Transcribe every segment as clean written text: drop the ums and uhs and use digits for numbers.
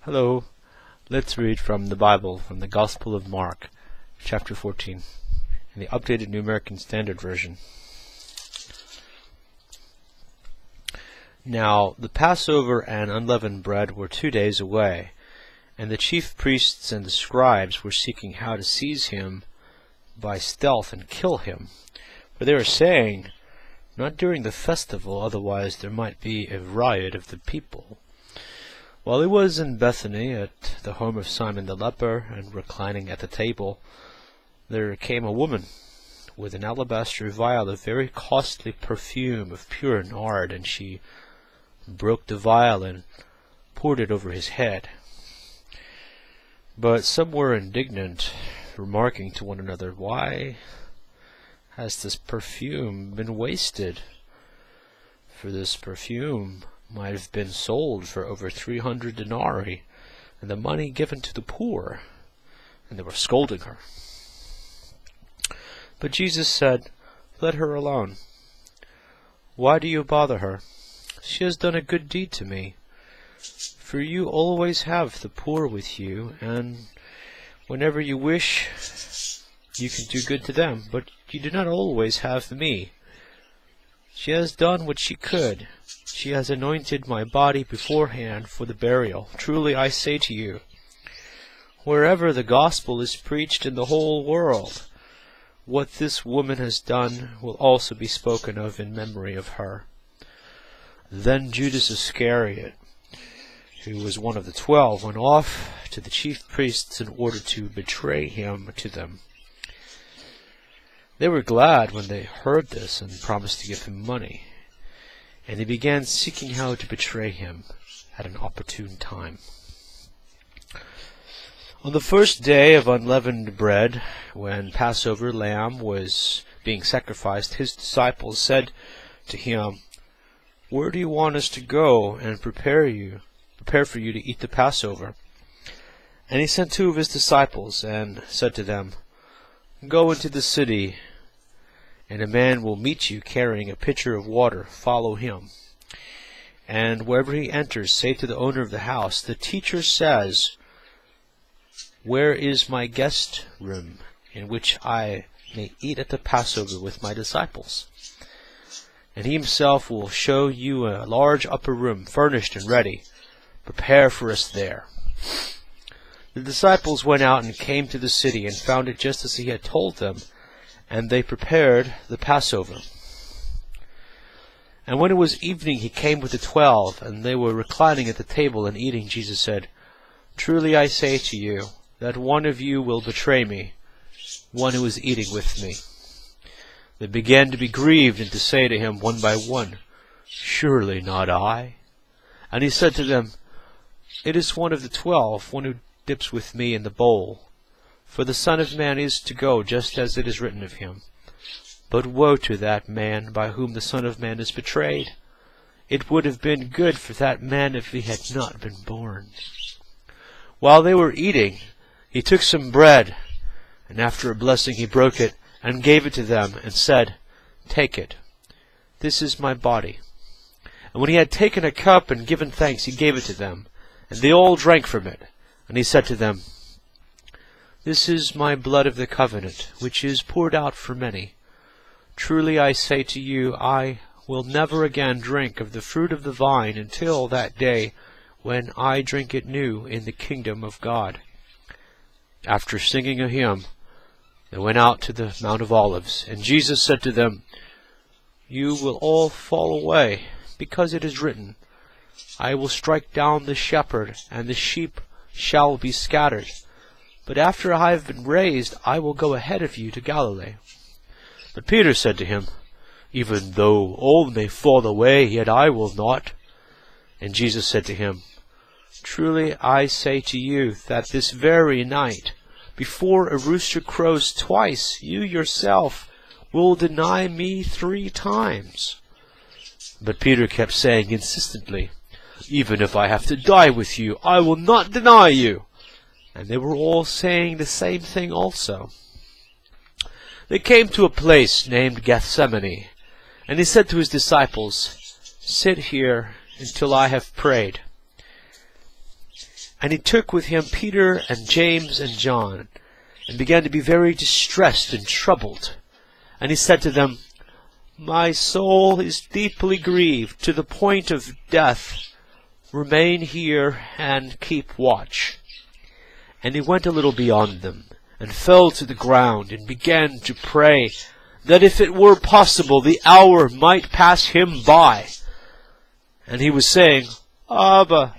Hello. Let's read from the Bible, from the Gospel of Mark, chapter 14, in the updated New American Standard Version. Now the Passover and unleavened bread were 2 days away, and the chief priests and the scribes were seeking how to seize him by stealth and kill him. For they were saying, "Not during the festival, otherwise there might be a riot of the people." While he was in Bethany at the home of Simon the leper, and reclining at the table, there came a woman with an alabaster vial of very costly perfume of pure nard, and she broke the vial and poured it over his head. But some were indignant, remarking to one another, "Why has this perfume been wasted? For this perfume might have been sold for over 300 denarii, and the money given to the poor." And they were scolding her. But Jesus said, "Let her alone. Why do you bother her? She has done a good deed to me. For you always have the poor with you, and whenever you wish, you can do good to them, but you do not always have me. She has done what she could. She has anointed my body beforehand for the burial. Truly I say to you, wherever the gospel is preached in the whole world, what this woman has done will also be spoken of in memory of her." Then Judas Iscariot, who was one of the 12, went off to the chief priests in order to betray him to them. They were glad when they heard this and promised to give him money, and they began seeking how to betray him at an opportune time. On the first day of unleavened bread, when Passover lamb was being sacrificed, his disciples said to him, "Where do you want us to go and prepare for you to eat the Passover?" And he sent 2 of his disciples and said to them, "Go into the city, and a man will meet you carrying a pitcher of water. Follow him. And wherever he enters, say to the owner of the house, 'The teacher says, where is my guest room, in which I may eat at the Passover with my disciples?' And he himself will show you a large upper room, furnished and ready. Prepare for us there." The disciples went out and came to the city, and found it just as he had told them, and they prepared the Passover. And when it was evening, he came with the 12, and they were reclining at the table and eating. Jesus said, "Truly I say to you, that one of you will betray me, one who is eating with me." They began to be grieved and to say to him one by one, "Surely not I." And he said to them, "It is one of the 12, one who dips with me in the bowl. For the Son of Man is to go just as it is written of him. But woe to that man by whom the Son of Man is betrayed. It would have been good for that man if he had not been born." While they were eating, he took some bread, and after a blessing he broke it, and gave it to them, and said, "Take it. This is my body." And when he had taken a cup and given thanks, he gave it to them, and they all drank from it. And he said to them, "This is my blood of the covenant, which is poured out for many. Truly I say to you, I will never again drink of the fruit of the vine until that day when I drink it new in the kingdom of God." After singing a hymn, they went out to the Mount of Olives, and Jesus said to them, "You will all fall away, because it is written, I will strike down the shepherd, and the sheep shall be scattered. But after I have been raised, I will go ahead of you to Galilee." But Peter said to him, "Even though all may fall away, yet I will not." And Jesus said to him, "Truly I say to you, that this very night, before a rooster crows twice, you yourself will deny me 3 times. But Peter kept saying insistently, "Even if I have to die with you, I will not deny you." And they were all saying the same thing also. They came to a place named Gethsemane, and he said to his disciples, "Sit here until I have prayed." And he took with him Peter and James and John, and began to be very distressed and troubled. And he said to them, My soul is deeply grieved to the point of death. Remain here and keep watch. And he went a little beyond them, and fell to the ground, and began to pray, that if it were possible the hour might pass him by. And he was saying, Abba,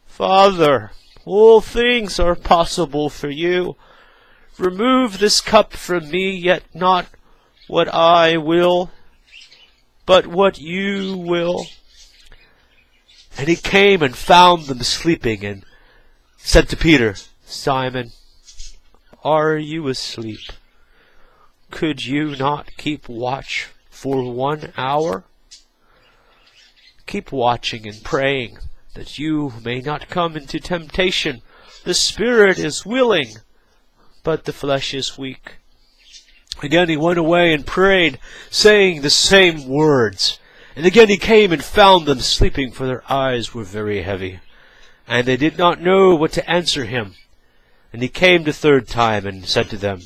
Father, all things are possible for you. Remove this cup from me, yet not what I will, but what you will. And he came and found them sleeping, and said to Peter, Simon, are you asleep? Could you not keep watch for 1 hour? Keep watching and praying, that you may not come into temptation. The spirit is willing, but the flesh is weak. Again he went away and prayed, saying the same words. And again he came and found them sleeping, for their eyes were very heavy, and they did not know what to answer him. And he came the third time, and said to them,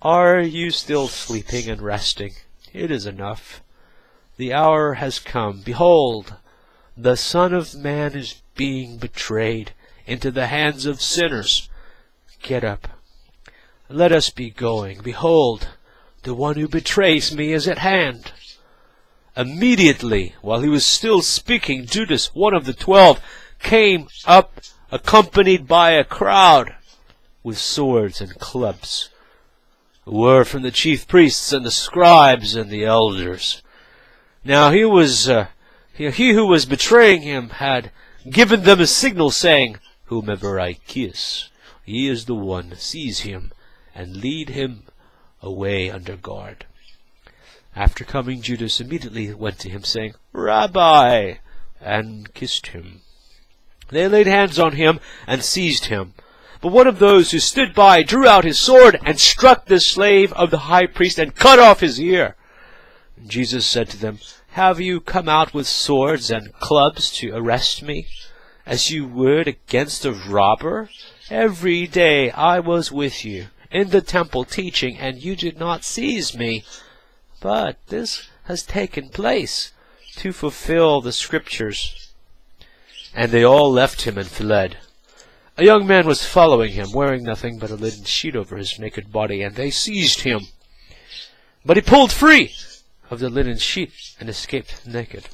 Are you still sleeping and resting? It is enough. The hour has come. Behold, the Son of Man is being betrayed into the hands of sinners. Get up. Let us be going. Behold, the one who betrays me is at hand. Immediately, while he was still speaking, Judas, one of the 12, came up, accompanied by a crowd, with swords and clubs, who were from the chief priests and the scribes and the elders. Now he who was betraying him had given them a signal, saying, Whomever I kiss, he is the one. Seize him, and lead him away under guard. After coming, Judas immediately went to him, saying, Rabbi, and kissed him. They laid hands on him and seized him. But one of those who stood by drew out his sword and struck the slave of the high priest and cut off his ear. And Jesus said to them, Have you come out with swords and clubs to arrest me, as you would against a robber? Every day I was with you in the temple teaching, and you did not seize me. But this has taken place to fulfill the Scriptures. And they all left him and fled. A young man was following him, wearing nothing but a linen sheet over his naked body, and they seized him. But he pulled free of the linen sheet and escaped naked.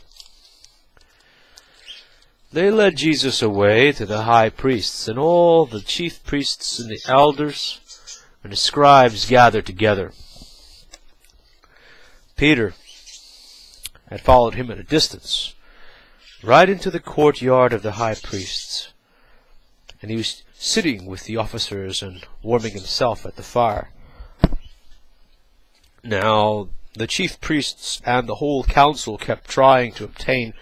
They led Jesus away to the high priests, and all the chief priests and the elders and the scribes gathered together. Peter had followed him at a distance, right into the courtyard of the high priests, and he was sitting with the officers and warming himself at the fire. Now the chief priests and the whole council kept trying to obtain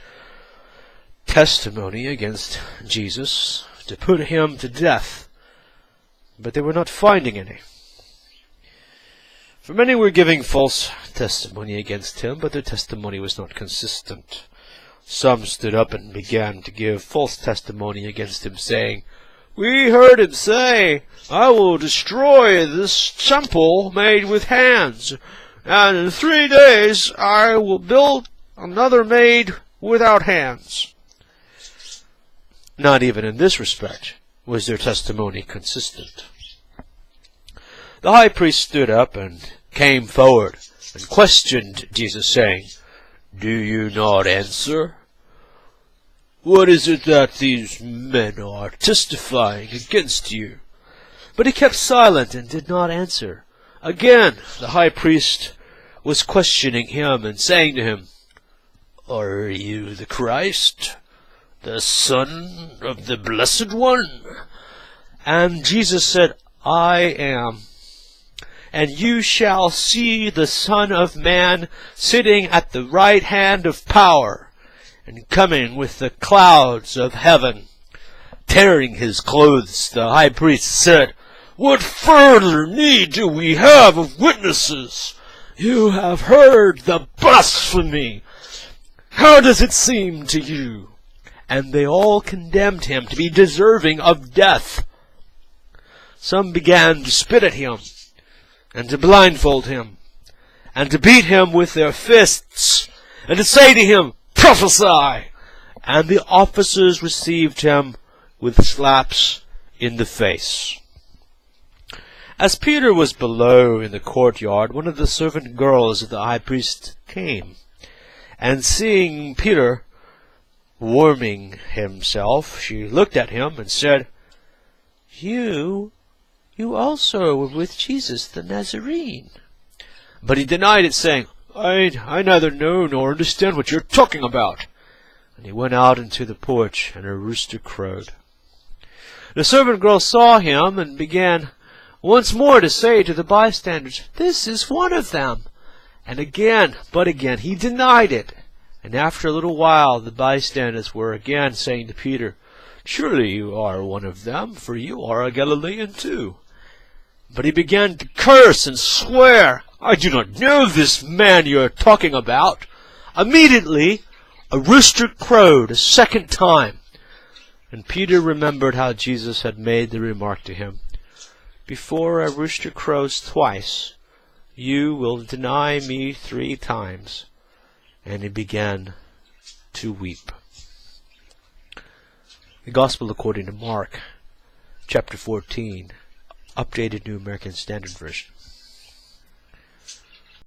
testimony against Jesus to put him to death, but they were not finding any. For many were giving false testimony against him, but their testimony was not consistent. Some stood up and began to give false testimony against him, saying, We heard him say, I will destroy this temple made with hands, and in 3 days I will build another made without hands. Not even in this respect was their testimony consistent. The high priest stood up and came forward and questioned Jesus, saying, Do you not answer? What is it that these men are testifying against you? But he kept silent and did not answer. Again the high priest was questioning him and saying to him, Are you the Christ, the Son of the Blessed One? And Jesus said, I am. And you shall see the Son of Man sitting at the right hand of power, and coming with the clouds of heaven. Tearing his clothes, the high priest said, What further need do we have of witnesses? You have heard the blasphemy. How does it seem to you? and they all condemned him to be deserving of death. Some began to spit at him, and to blindfold him, and to beat him with their fists, and to say to him, "Prophesy!" And the officers received him with slaps in the face. As Peter was below in the courtyard, one of the servant girls of the high priest came, and seeing Peter warming himself, she looked at him and said, You also were with Jesus the Nazarene. But he denied it, saying, I neither know nor understand what you're talking about. And he went out into the porch, and a rooster crowed. The servant girl saw him, and began once more to say to the bystanders, This is one of them. And again, he denied it. And after a little while, the bystanders were again saying to Peter, Surely you are one of them, for you are a Galilean too. But he began to curse and swear, I do not know this man you are talking about. Immediately, a rooster crowed a second time. And Peter remembered how Jesus had made the remark to him, Before a rooster crows twice, you will deny me 3 times. And he began to weep. The Gospel according to Mark, chapter 14, updated New American Standard Version.